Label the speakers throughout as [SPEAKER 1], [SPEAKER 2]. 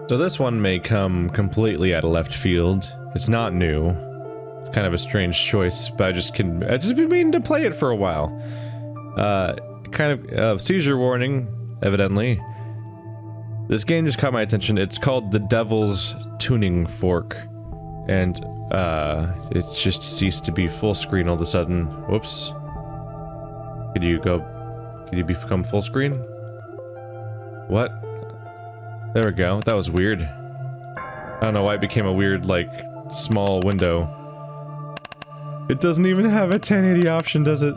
[SPEAKER 1] So this one may come completely out of left field. It's not new. It's kind of a strange choice, but I just been meaning to play it for a while. Kind of seizure warning, evidently. This game just caught my attention. It's called The Devil's Tuning Fork, and it just ceased to be full screen all of a sudden. Whoops. Could you become full screen? What? There we go. That was weird. I don't know why it became a weird, like, small window. It doesn't even have a 1080 option, does it?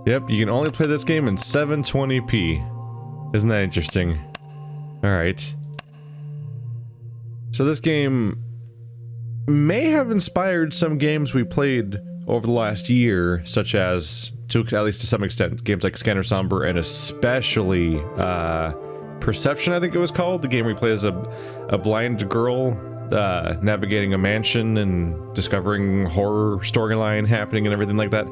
[SPEAKER 1] Yep, you can only play this game in 720p. Isn't that interesting? Alright. So this game may have inspired some games we played over the last year, such as, at least to some extent, games like Scanner Somber and especially Perception, I think it was called. The game where you play as a blind girl navigating a mansion and discovering horror storyline happening and everything like that.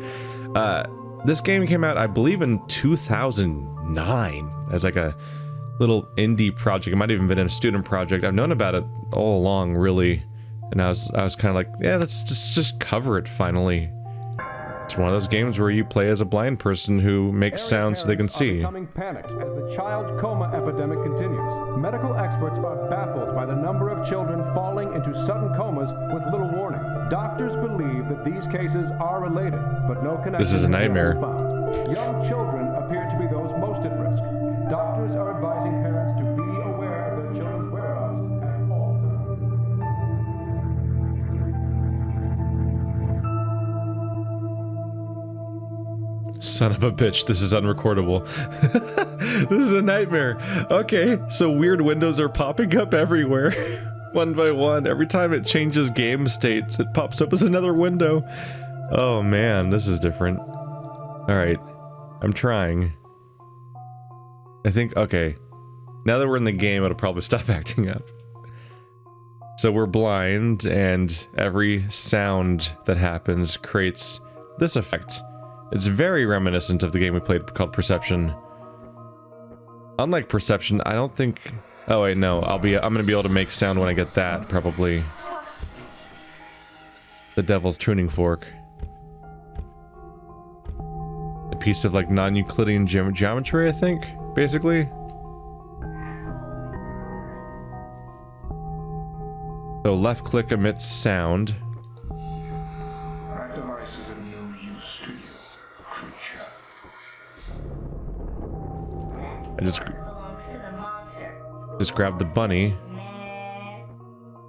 [SPEAKER 1] This game came out, I believe, in 2009 as like a little indie project. It might have even been a student project. I've known about it all along, really. And I was kind of like, yeah, let's just cover it finally. It's one of those games where you play as a blind person who makes sounds so they can see.
[SPEAKER 2] Becoming panicked as the child coma epidemic continues. Medical experts are baffled by the number of children falling into sudden comas with little warning. Doctors believe that these cases are related, but no connection.
[SPEAKER 1] This is a nightmare.
[SPEAKER 2] Young children appear to be those most at risk. Doctors are advising parents to be aware of their children's whereabouts at all times.
[SPEAKER 1] Son of a bitch, this is unrecordable. This is a nightmare. Okay, so weird windows are popping up everywhere. One by one. Every time it changes game states, it pops up as another window. Oh man, this is different. Alright, I'm trying. I think, okay. Now that we're in the game, it'll probably stop acting up. So we're blind, and every sound that happens creates this effect. It's very reminiscent of the game we played called Perception. Unlike Perception, I don't think... Oh wait, no, I'm gonna be able to make sound when I get that, probably. The Devil's Tuning Fork. A piece of, like, non-Euclidean geometry, I think, basically. So left click emits sound.
[SPEAKER 3] That device is of no use to you, creature.
[SPEAKER 1] I just grab the bunny.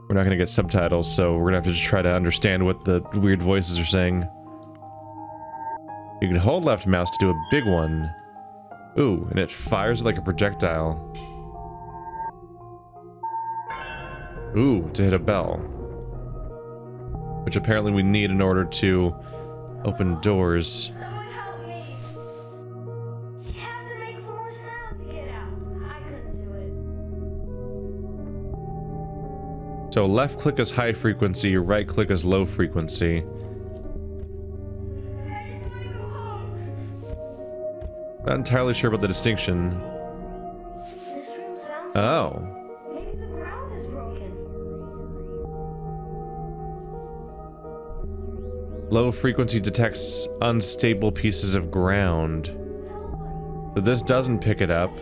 [SPEAKER 1] We're not gonna get subtitles, so we're gonna have to just try to understand what the weird voices are saying. You can hold left mouse to do a big one. Ooh, and it fires like a projectile. Ooh, to hit a bell. Which apparently we need in order to open doors.
[SPEAKER 4] Someone help me! You have to make some more sound to get out. I couldn't do it.
[SPEAKER 1] So left click is high frequency, right click is low frequency.
[SPEAKER 4] I just want to go home.
[SPEAKER 1] Not entirely sure about the distinction.
[SPEAKER 4] This room sounds.
[SPEAKER 1] Oh.
[SPEAKER 4] Maybe the ground is broken.
[SPEAKER 1] Low frequency detects unstable pieces of ground. So this doesn't pick it up.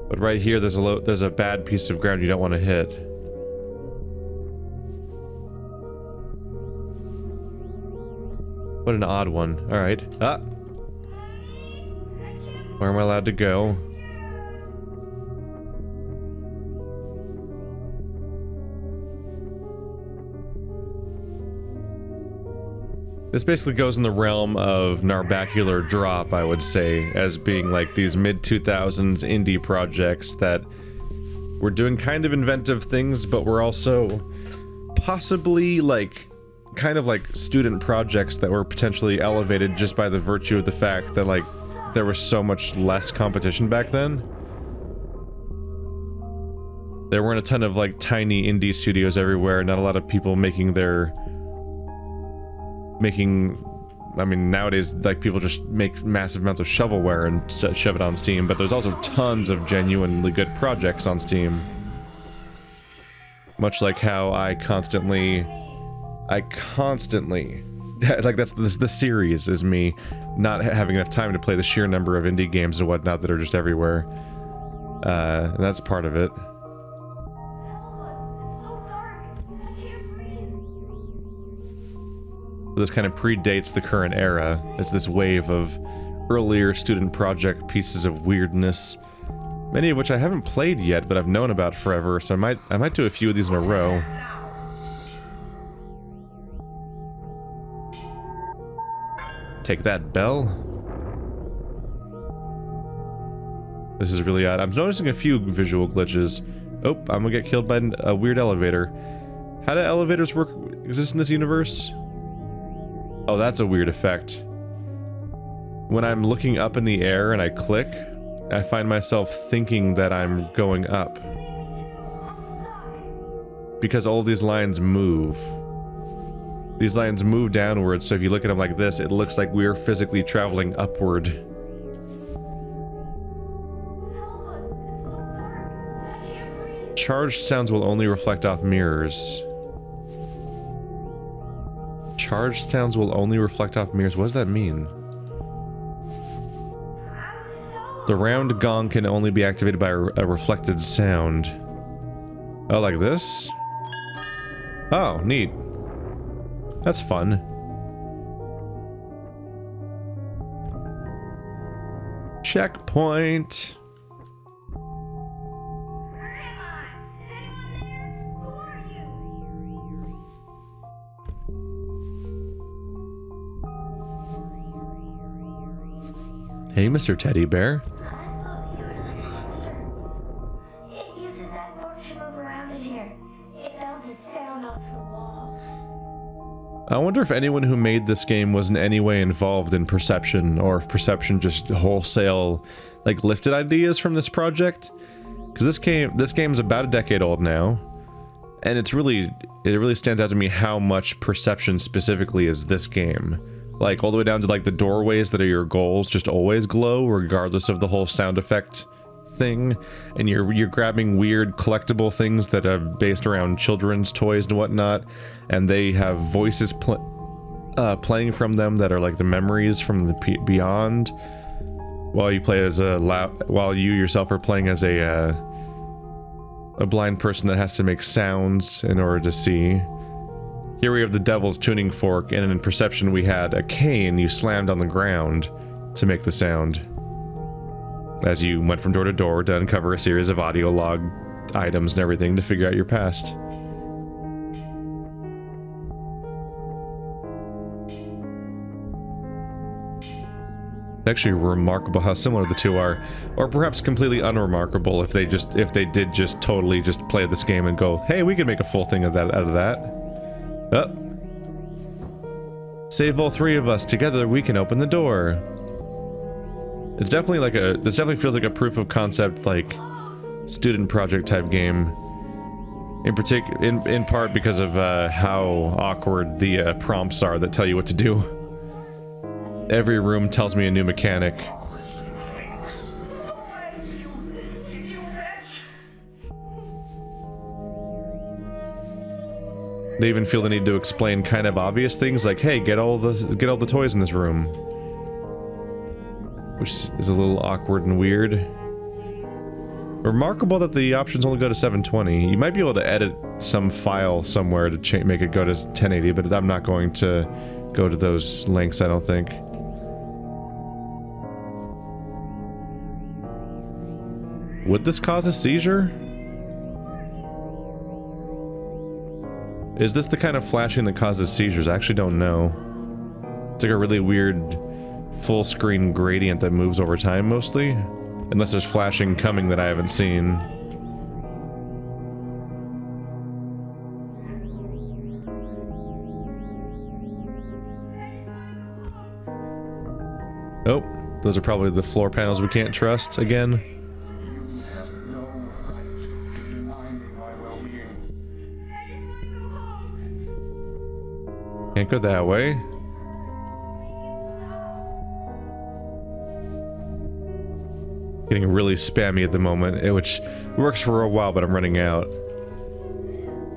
[SPEAKER 1] But right here there's a bad piece of ground you don't want to hit. What an odd one. Alright. Ah! Where am I allowed to go? This basically goes in the realm of narbacular drop, I would say, as being like these mid-2000s indie projects that were doing kind of inventive things, but were also possibly like kind of like student projects that were potentially elevated just by the virtue of the fact that like there was so much less competition back then. There weren't a ton of like tiny indie studios everywhere, not a lot of people making I mean, nowadays, like, people just make massive amounts of shovelware and shove it on Steam, but there's also tons of genuinely good projects on Steam. Much like how I constantly, like, that's the series is me not having enough time to play the sheer number of indie games and whatnot that are just everywhere. And that's part of it.
[SPEAKER 4] It's so dark. I can't breathe.
[SPEAKER 1] This kind of predates the current era. It's this wave of earlier student project pieces of weirdness, many of which I haven't played yet, but I've known about forever, so I might do a few of these in a row. Take that, bell. This is really odd. I'm noticing a few visual glitches. Oh, I'm gonna get killed by a weird elevator. How do elevators exist in this universe? Oh, that's a weird effect. When I'm looking up in the air and I click, I find myself thinking that I'm going up.
[SPEAKER 4] I'm stuck.
[SPEAKER 1] Because all these lines move. These lines move downwards, so if you look at them like this, it looks like we're physically traveling upward.
[SPEAKER 4] Help us. It's so dark. I can't breathe.
[SPEAKER 1] Charged sounds will only reflect off mirrors. Charged sounds will only reflect off mirrors. What does that mean?
[SPEAKER 4] I'm so
[SPEAKER 1] The round gong can only be activated by a reflected sound. Oh, like this? Oh, neat. That's fun. Checkpoint.
[SPEAKER 4] Where am I? Is anyone there? Who are you?
[SPEAKER 1] Hey, Mr. Teddy Bear.
[SPEAKER 4] I thought you were the monster. It uses that function to move around in here. It bounces sound off the walls.
[SPEAKER 1] I wonder if anyone who made this game was in any way involved in Perception, or if Perception just wholesale, like, lifted ideas from this project. Because this game's about a decade old now, and it really stands out to me how much Perception specifically is this game. Like, all the way down to, like, the doorways that are your goals just always glow, regardless of the whole sound effect thing, and you're grabbing weird collectible things that are based around children's toys and whatnot, and they have voices playing from them that are like the memories from the beyond, while you play as while you yourself are playing as a blind person that has to make sounds in order to see. Here we have the devil's tuning fork, and in Perception we had a cane you slammed on the ground to make the sound, as you went from door to door to uncover a series of audio log items and everything to figure out your past. It's actually remarkable how similar the two are, or perhaps completely unremarkable if they did just totally just play this game and go, hey, we can make a full thing of that out of that. Oh. Save all three of us together, we can open the door. It's definitely like this definitely feels like a proof of concept, like, student project type game. In part because of how awkward the prompts are that tell you what to do. Every room tells me a new mechanic. They even feel the need to explain kind of obvious things like, hey, get all the toys in this room. Which is a little awkward and weird. Remarkable that the options only go to 720. You might be able to edit some file somewhere to make it go to 1080, but I'm not going to go to those lengths, I don't think. Would this cause a seizure? Is this the kind of flashing that causes seizures? I actually don't know. It's like a really weird full screen gradient that moves over time mostly. Unless there's flashing coming that I haven't seen. Oh, those are probably the floor panels we can't trust again.
[SPEAKER 3] You have no right to deny me my well-being.
[SPEAKER 4] I just want to go home.
[SPEAKER 1] Can't go that way. Getting really spammy at the moment, which works for a while, but I'm running out.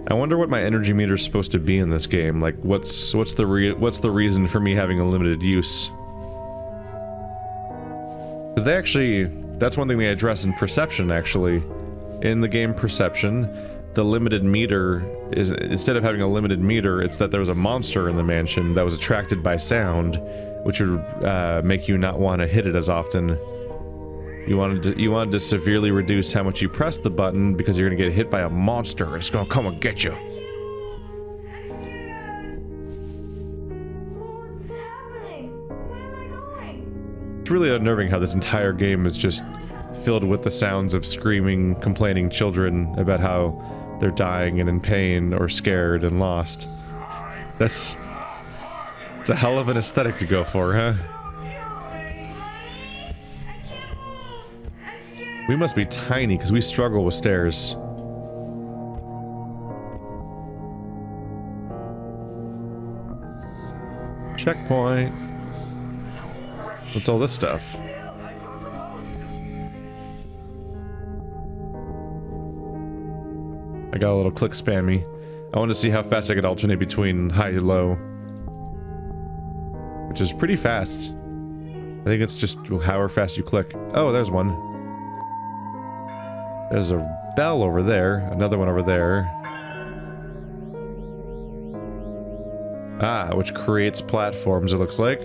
[SPEAKER 1] I wonder what my energy meter is supposed to be in this game. Like, what's the reason for me having a limited use? Because they actually, that's one thing they address in Perception, actually. In the game Perception, the limited meter is, instead of having a limited meter, it's that there was a monster in the mansion that was attracted by sound, which would make you not want to hit it as often. You wanted to severely reduce how much you press the button because you're gonna get hit by a monster. It's gonna come and get you.
[SPEAKER 4] What's happening? Where am I going?
[SPEAKER 1] It's really unnerving how this entire game is just filled with the sounds of screaming, complaining children about how they're dying and in pain or scared and lost. It's a hell of an aesthetic to go for, huh? We must be tiny because we struggle with stairs. Checkpoint. What's all this stuff? I got a little click spammy. I want to see how fast I could alternate between high and low. Which is pretty fast. I think it's just however fast you click. Oh, there's one. There's a bell over there, another one over there. Ah, which creates platforms, it looks like.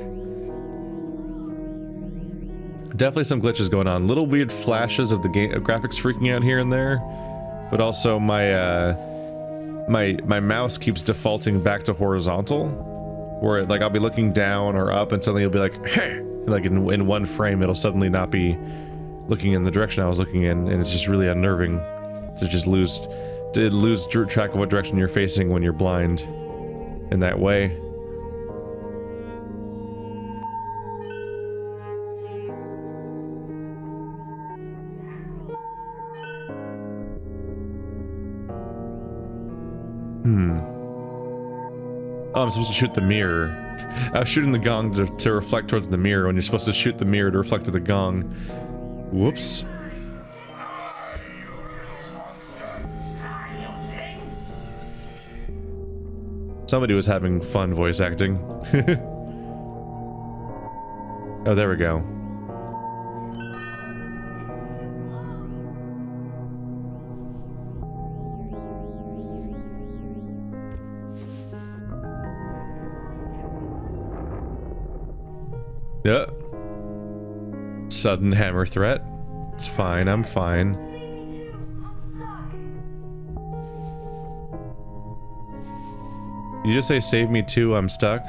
[SPEAKER 1] Definitely some glitches going on. Little weird flashes of the game graphics freaking out here and there. But also my my mouse keeps defaulting back to horizontal. Where like I'll be looking down or up and suddenly it'll be like, hey! Like in one frame it'll suddenly not be looking in the direction I was looking in, and it's just really unnerving to just lose track of what direction you're facing when you're blind in that way. Oh, I'm supposed to shoot the mirror. I was shooting the gong to reflect towards the mirror when you're supposed to shoot the mirror to reflect to the gong. Whoops. Somebody was having fun voice acting. Oh, there we go. Yeah. Sudden hammer threat. It's fine, I'm fine. You just say save me too, I'm stuck?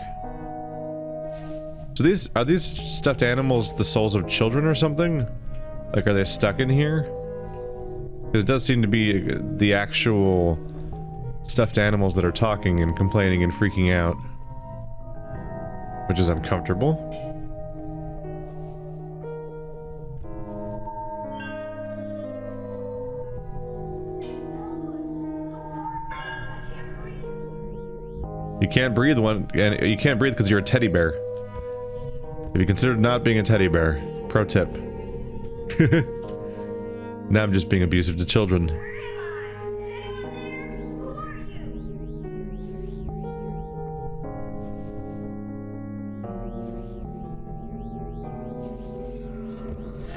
[SPEAKER 1] So are these stuffed animals the souls of children or something? Like, are they stuck in here? Because it does seem to be the actual stuffed animals that are talking and complaining and freaking out. Which is uncomfortable. You can't breathe and you can't breathe because you're a teddy bear. Have you considered not being a teddy bear? Pro tip. Now I'm just being abusive to children.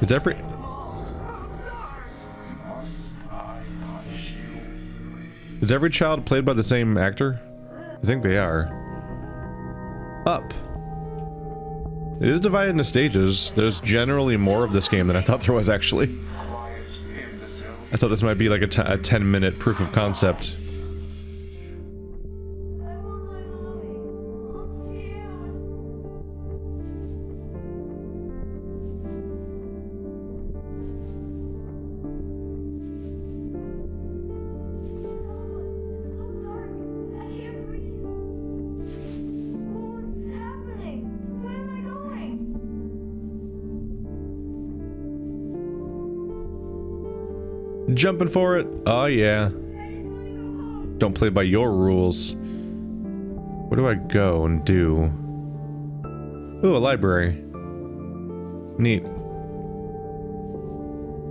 [SPEAKER 1] Is every child played by the same actor? I think they are. Up. It is divided into stages. There's generally more of this game than I thought there was, actually. I thought this might be like a 10-minute proof of concept. Jumping for it? Oh yeah. Don't play by your rules. Where do I go and do? Ooh, a library. Neat.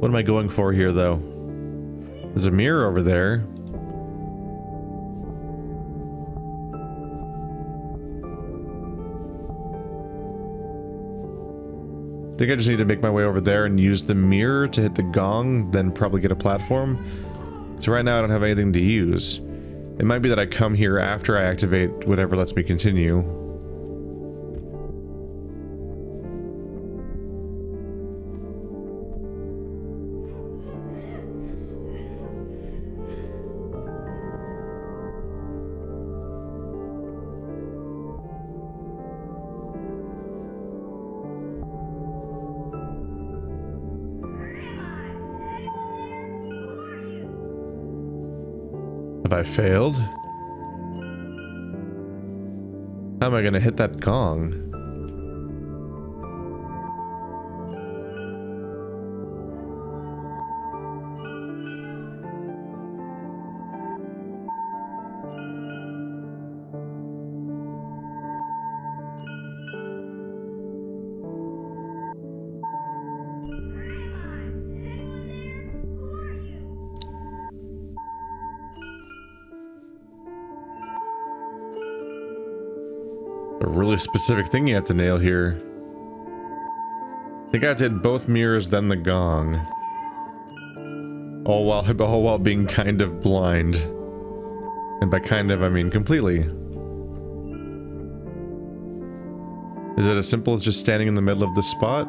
[SPEAKER 1] What am I going for here, though? There's a mirror over there. I think I just need to make my way over there and use the mirror to hit the gong, then probably get a platform. So right now I don't have anything to use. It might be that I come here after I activate whatever lets me continue. Have I failed? How am I gonna hit that gong? A really specific thing you have to nail here. I think I have to hit both mirrors, then the gong. All while being kind of blind. And by kind of, I mean completely. Is it as simple as just standing in the middle of this spot?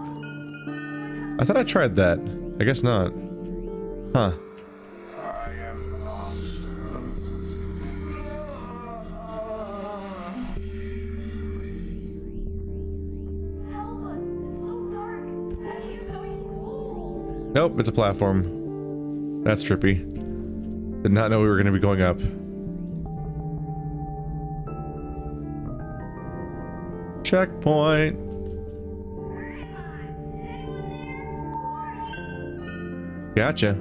[SPEAKER 1] I thought I tried that. I guess not. Huh. Nope, it's a platform. That's trippy. Did not know we were going to be going up. Checkpoint. Gotcha.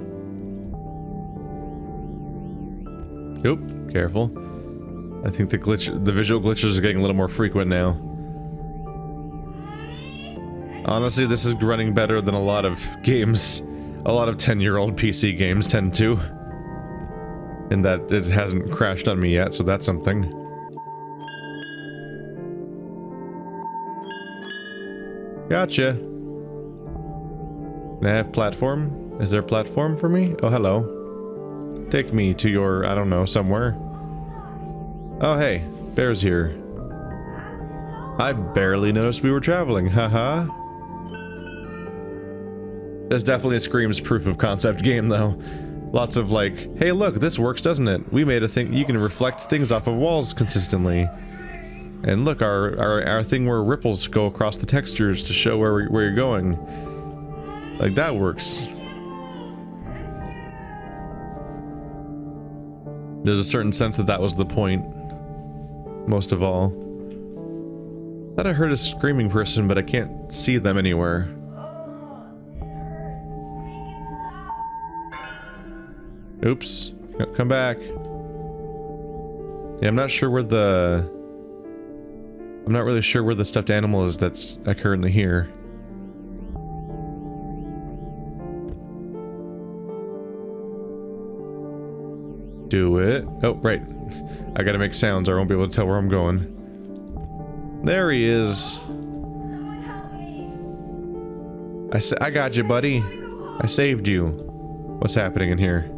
[SPEAKER 1] Oop, careful. I think the visual glitches are getting a little more frequent now. Honestly, this is running better than a lot of games. A lot of 10-year-old PC games tend to. In that it hasn't crashed on me yet, so that's something. Gotcha. Can I have platform? Is there a platform for me? Oh, hello. Take me to your, I don't know, somewhere. Oh, hey. Bear's here. I barely noticed we were traveling, haha. This definitely screams proof of concept game, though. Lots of like, hey look, this works, doesn't it? We made a thing, you can reflect things off of walls consistently. And look, our thing where ripples go across the textures to show where you're going. Like, that works. There's a certain sense that that was the point. Most of all. Thought I heard a screaming person, but I can't see them anywhere. Oops. Come back. Yeah, I'm not sure where the... I'm not really sure where the stuffed animal is that's currently here. Do it. Oh, right. I gotta make sounds or I won't be able to tell where I'm going. There he is. I got you, buddy. I saved you. What's happening in here?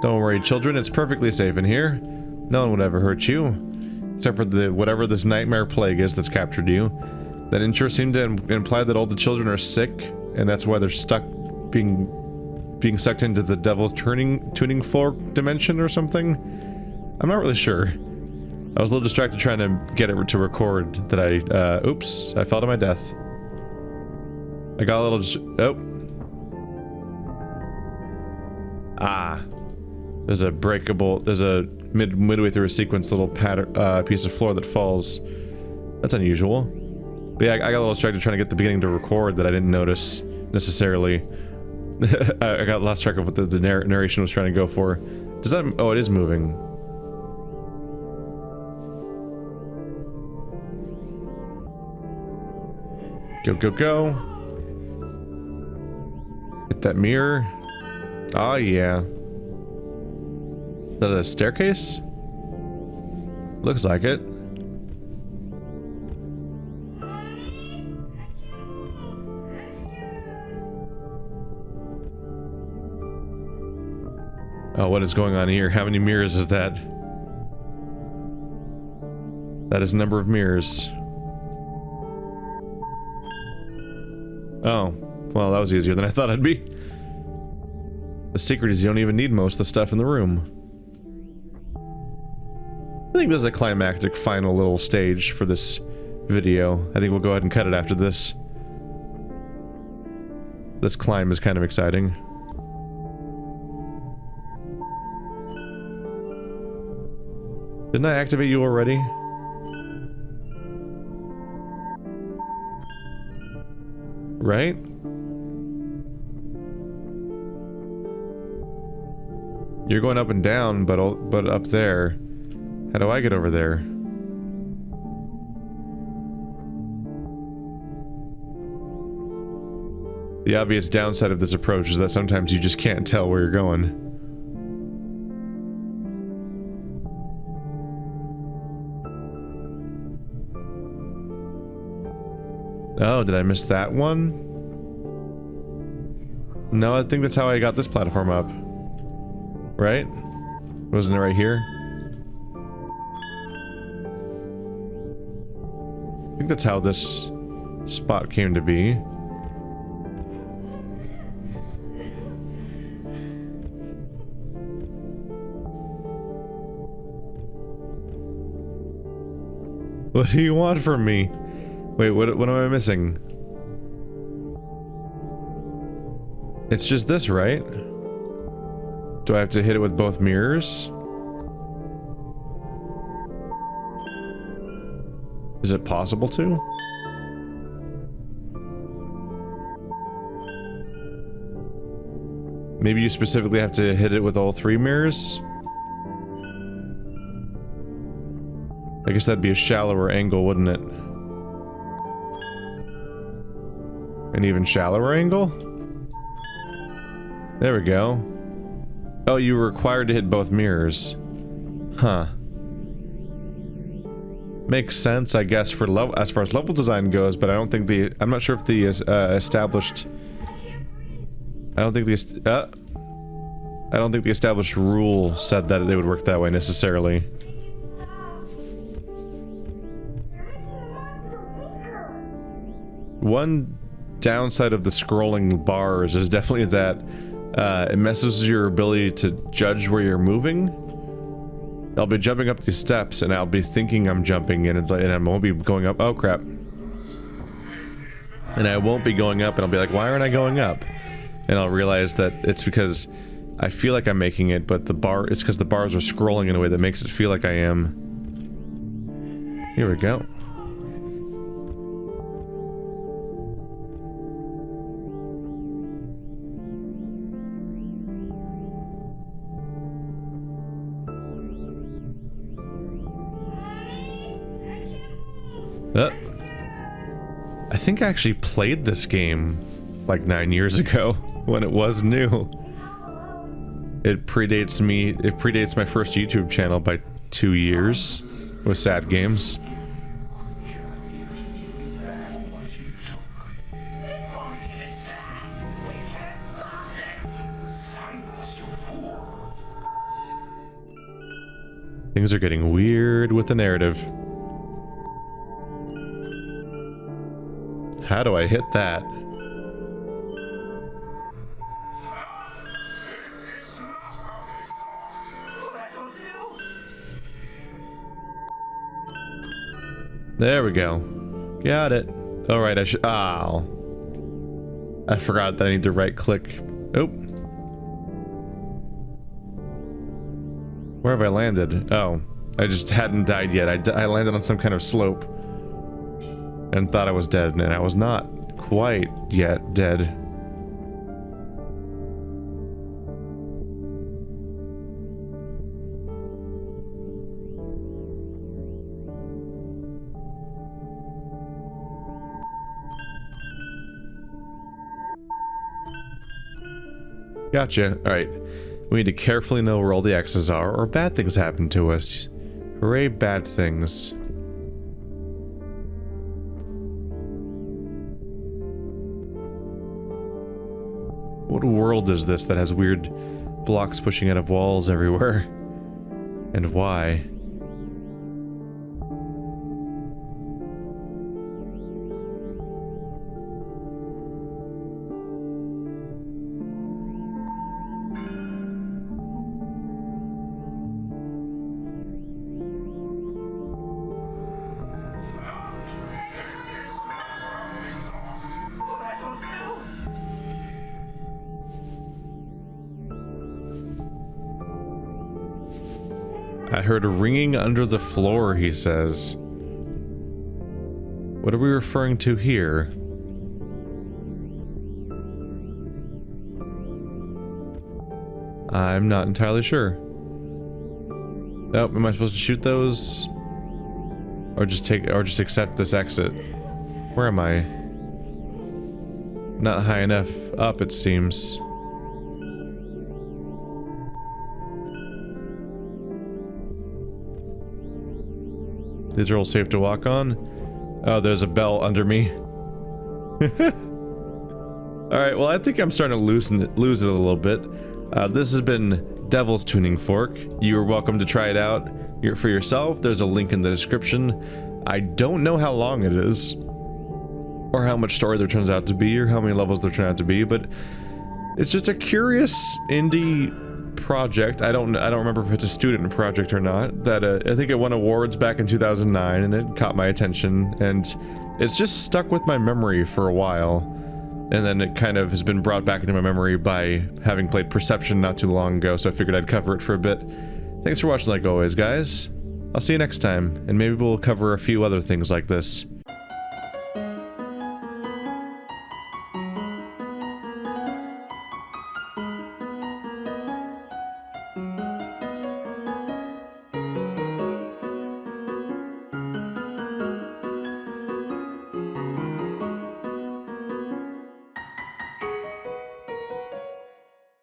[SPEAKER 1] Don't worry, children, it's perfectly safe in here. No one would ever hurt you. Except for whatever this nightmare plague is that's captured you. That intro seemed to imply that all the children are sick, and that's why they're stuck being sucked into the devil's tuning fork dimension or something? I'm not really sure. I was a little distracted trying to get it to record that I, oops, I fell to my death. I got a little oh. Ah. There's a midway through a sequence little piece of floor that falls. That's unusual. But yeah, I got a little distracted trying to get the beginning to record that I didn't notice necessarily. I got lost track of what the narration was trying to go for. Does that... oh, it is moving. Go, go, go. Hit that mirror. Oh, yeah. Is that a staircase? Looks like it. Oh, what is going on here? How many mirrors is that? That is a number of mirrors. Oh, well, that was easier than I thought it'd be. The secret is you don't even need most of the stuff in the room. I think this is a climactic final little stage for this video. I think we'll go ahead and cut it after this. This climb is kind of exciting. Didn't I activate you already? Right? You're going up and down, but up there. How do I get over there? The obvious downside of this approach is that sometimes you just can't tell where you're going. Oh, did I miss that one? No, I think that's how I got this platform up. Right? Wasn't it right here? I think that's how this spot came to be. What do you want from me? Wait, what am I missing? It's just this, right? Do I have to hit it with both mirrors? Is it possible to? Maybe you specifically have to hit it with all three mirrors? I guess that'd be a shallower angle, wouldn't it? An even shallower angle? There we go. Oh, you were required to hit both mirrors. Huh. Makes sense, I guess, for level, as far as level design goes, but I don't think the, I'm not sure if the established, I don't think the established rule said that it would work that way necessarily. One downside of the scrolling bars is definitely that it messes with your ability to judge where you're moving. I'll be jumping up these steps and I'll be thinking I'm jumping and I won't be going up. Oh crap. And I won't be going up and I'll be like, why aren't I going up? And I'll realize that it's because I feel like I'm making it, but it's because the bars are scrolling in a way that makes it feel like I am. Here we go. I think I actually played this game like 9 years ago when it was new. It predates my first YouTube channel by 2 years with Sad Games. Things are getting weird with the narrative. How do I hit that? There we go. Got it. Alright, I should. Ow. I forgot that I need to right click. Oh. Where have I landed? Oh. I just hadn't died yet. I landed on some kind of slope. And thought I was dead, and I was not quite yet dead. Gotcha. Alright. We need to carefully know where all the X's are, or bad things happen to us. Hooray, bad things. What world is this that has weird blocks pushing out of walls everywhere? And why? I heard a ringing under the floor, he says. What are we referring to here? I'm not entirely sure. Oh, am I supposed to shoot those? Or just accept this exit? Where am I? Not high enough up, it seems. These are all safe to walk on. Oh, there's a bell under me. Alright, well I think I'm starting to lose it a little bit. This has been Devil's Tuning Fork. You are welcome to try it out for yourself. There's a link in the description. I don't know how long it is, or how much story there turns out to be, or how many levels there turn out to be, but it's just a curious indie project. I don't remember if it's a student project or not. That I think it won awards back in 2009, and it caught my attention, and it's just stuck with my memory for a while, and then it kind of has been brought back into my memory by having played Perception not too long ago, so I figured I'd cover it for a bit. Thanks for watching like always, guys. I'll see you next time, and maybe we'll cover a few other things like this.